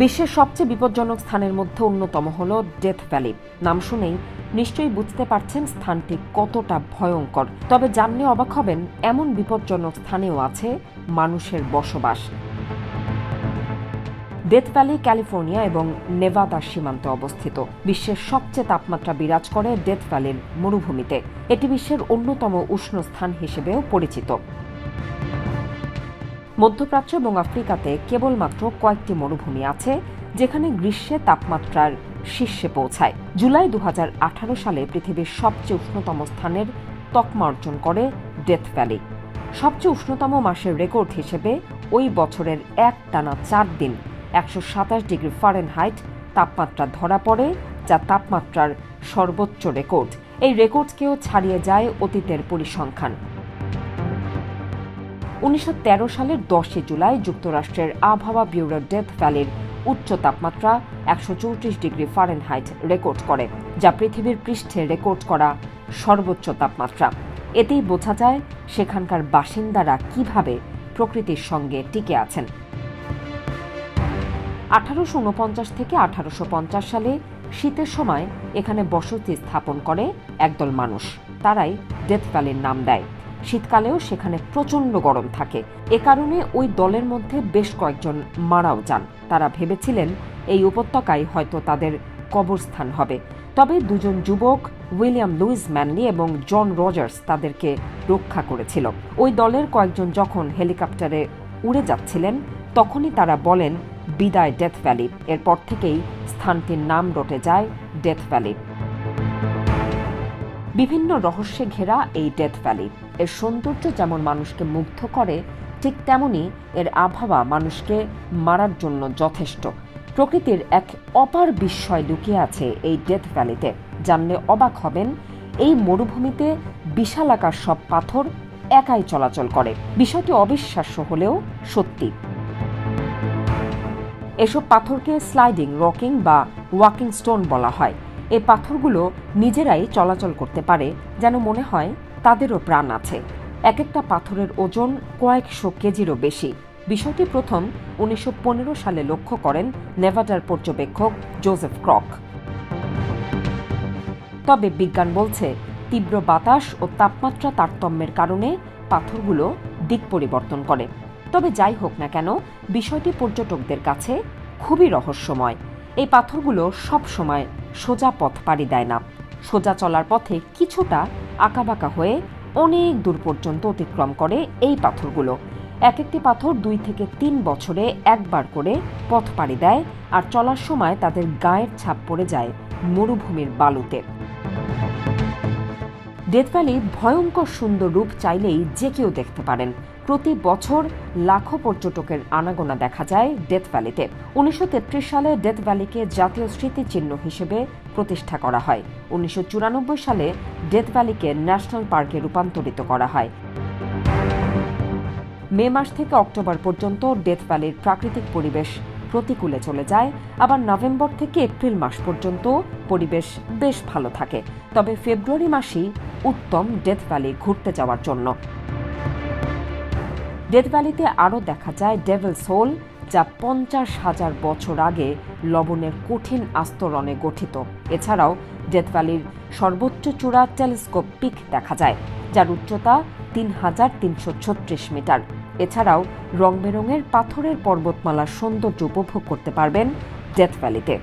বিশ্বের সবচেয়ে বিপজ্জনক স্থানের মধ্যে অন্যতম হল ডেথ ভ্যালি। নাম শুনেই নিশ্চয়ই বুঝতে পারছেন স্থানটি কতটা ভয়ঙ্কর। তবে জানলে অবাক হবেন, এমন বিপজ্জনক স্থানেও আছে মানুষের বসবাস। ডেথ ভ্যালি ক্যালিফোর্নিয়া এবং নেভাদার সীমান্তে অবস্থিত। বিশ্বের সবচেয়ে তাপমাত্রা বিরাজ করে ডেথ ভ্যালির মরুভূমিতে। এটি বিশ্বের অন্যতম উষ্ণ স্থান হিসেবেও পরিচিত। মধ্যপ্রাচ্য এবং আফ্রিকাতে কেবলমাত্র কয়েকটি মরুভূমি আছে যেখানে গ্রীষ্মে তাপমাত্রার শীর্ষে পৌঁছায়। জুলাই 2018 সালে পৃথিবীর সবচেয়ে উষ্ণতম স্থানের তকমা অর্জন করে ডেথ ভ্যালি। সবচেয়ে উষ্ণতম মাসের রেকর্ড হিসেবে ওই বছরের একটানা 4 দিন 127 ডিগ্রি ফারেনহাইট তাপমাত্রা ধরা পড়ে, যা তাপমাত্রার সর্বোচ্চ রেকর্ড। এই রেকর্ডকেও ছাড়িয়ে যায় অতীতের পরিসংখ্যান। 1913 সালের 10 জুলাই যুক্তরাষ্ট্রের আবহাওয়া ব্যুরো ডেথ ভ্যালির উচ্চ তাপমাত্রা 134 ডিগ্রি ফারেনহাইট রেকর্ড করে, যা পৃথিবীর পৃষ্ঠে রেকর্ড করা সর্বোচ্চ তাপমাত্রা। এতেই বোঝা যায় সেখানকার বাসিন্দারা কিভাবে প্রকৃতির সঙ্গে টিকে আছেন। 1849 থেকে 1850 সালে শীতের সময় এখানে বসতি স্থাপন করে একদল মানুষ। তারাই ডেথ ভ্যালির নাম দেয়। শীতকালেও সেখানে প্রচণ্ড গরম থাকে। এ কারণে ওই দলের মধ্যে বেশ কয়েকজন মারাও যান। তারা ভেবেছিলেন এই উপত্যকায় হয়তো তাদের কবরস্থান হবে। তবে দুজন যুবক, উইলিয়াম লুইস ম্যানলি এবং জন রজার্স, তাদেরকে রক্ষা করেছিল। ওই দলের কয়েকজন যখন হেলিকপ্টারে উড়ে যাচ্ছিলেন, তখনই তারা বলেন, বিদায় ডেথ ভ্যালি। এরপর থেকেই স্থানটির নাম রটে যায় ডেথ ভ্যালি। বিভিন্ন রহস্যে ঘেরা এই ডেথ ভ্যালি, এর সৌন্দর্য যেমন মানুষকে মুগ্ধ করে, ঠিক তেমনি এর আবহাওয়া মানুষকে মারার জন্য যথেষ্ট। প্রকৃতির এক অপার বিস্ময় লুকিয়ে আছে এই ডেথ ভ্যালিতে। জানলে অবাক হবেন, এই মরুভূমিতে বিশালাকার সব পাথর একাই চলাচল করে। বিষয়টি অবিশ্বাস্য হলেও সত্যি। এসব পাথরকে স্লাইডিং, রকিং বা ওয়াকিং স্টোন বলা হয়। এই পাথরগুলো নিজেরাই চলাচল করতে পারে, যেন মনে হয় তাদেরও প্রাণ আছে। এক একটা পাথরের ওজন কয়েকশো কেজিরও বেশি। বিষয়টি প্রথম 1915 সালে লক্ষ্য করেন নেভাডার পর্যবেক্ষক জোসেফ ক্রক। তবে বিজ্ঞান বলছে, তীব্র বাতাস ও তাপমাত্রা তারতম্যের কারণে পাথরগুলো দিক পরিবর্তন করে। তবে যাই হোক না কেন, বিষয়টি পর্যটকদের কাছে খুবই রহস্যময়। এই পাথরগুলো সব সময় সোজা পথ পাড়ি দেয় না। সোজা চলার পথে কিছুটা আঁকাবাঁকা হয়ে অনেক দূর পর্যন্ত অতিক্রম করে এই পাথরগুলো। এক একটি পাথর 2 থেকে 3 বছরে একবার করে পথ পাড়ি দেয়, আর চলার সময় তাদের গায়ের ছাপ পড়ে যায় মরুভূমির বালুতে। ডেথ ভ্যালির ভয়ঙ্কর সুন্দর রূপ চাইলেই যে কেউ দেখতে পারেন। প্রতি বছর লাখো পর্যটকের আনাগোনা দেখা যায় ডেথ ভ্যালিতে। 1933 সালে ডেথ ভ্যালিকে জাতীয় স্মৃতিচিহ্ন হিসেবে প্রতিষ্ঠা করা হয়। 1994 সালে ডেথ ভ্যালিকে ন্যাশনাল পার্কে রূপান্তরিত করা হয়। মে মাস থেকে অক্টোবর পর্যন্ত ডেথ ভ্যালির প্রাকৃতিক পরিবেশ প্রতিকূলে চলে যায়। আবার নভেম্বর থেকে এপ্রিল মাস পর্যন্ত পরিবেশ বেশ ভালো থাকে। তবে ফেব্রুয়ারি মাসই উত্তম ডেথ ভ্যালি ঘুরতে যাওয়ার জন্য। ডেথ ভ্যালিতে আরও দেখা যায় ডেভিলস হোল, যা 50,000 বছর আগে লবণের কঠিন আস্তরণে গঠিত। এছাড়াও ডেথ ভ্যালির সর্বোচ্চ চূড়া টেলিস্কোপ পিক দেখা যায়, যার উচ্চতা 3,336 মিটার। এছাড়াও রং বেরঙের পাথরের পর্বতমালার সৌন্দর্য উপভোগ করতে পারবেন ডেথ ভ্যালিতে।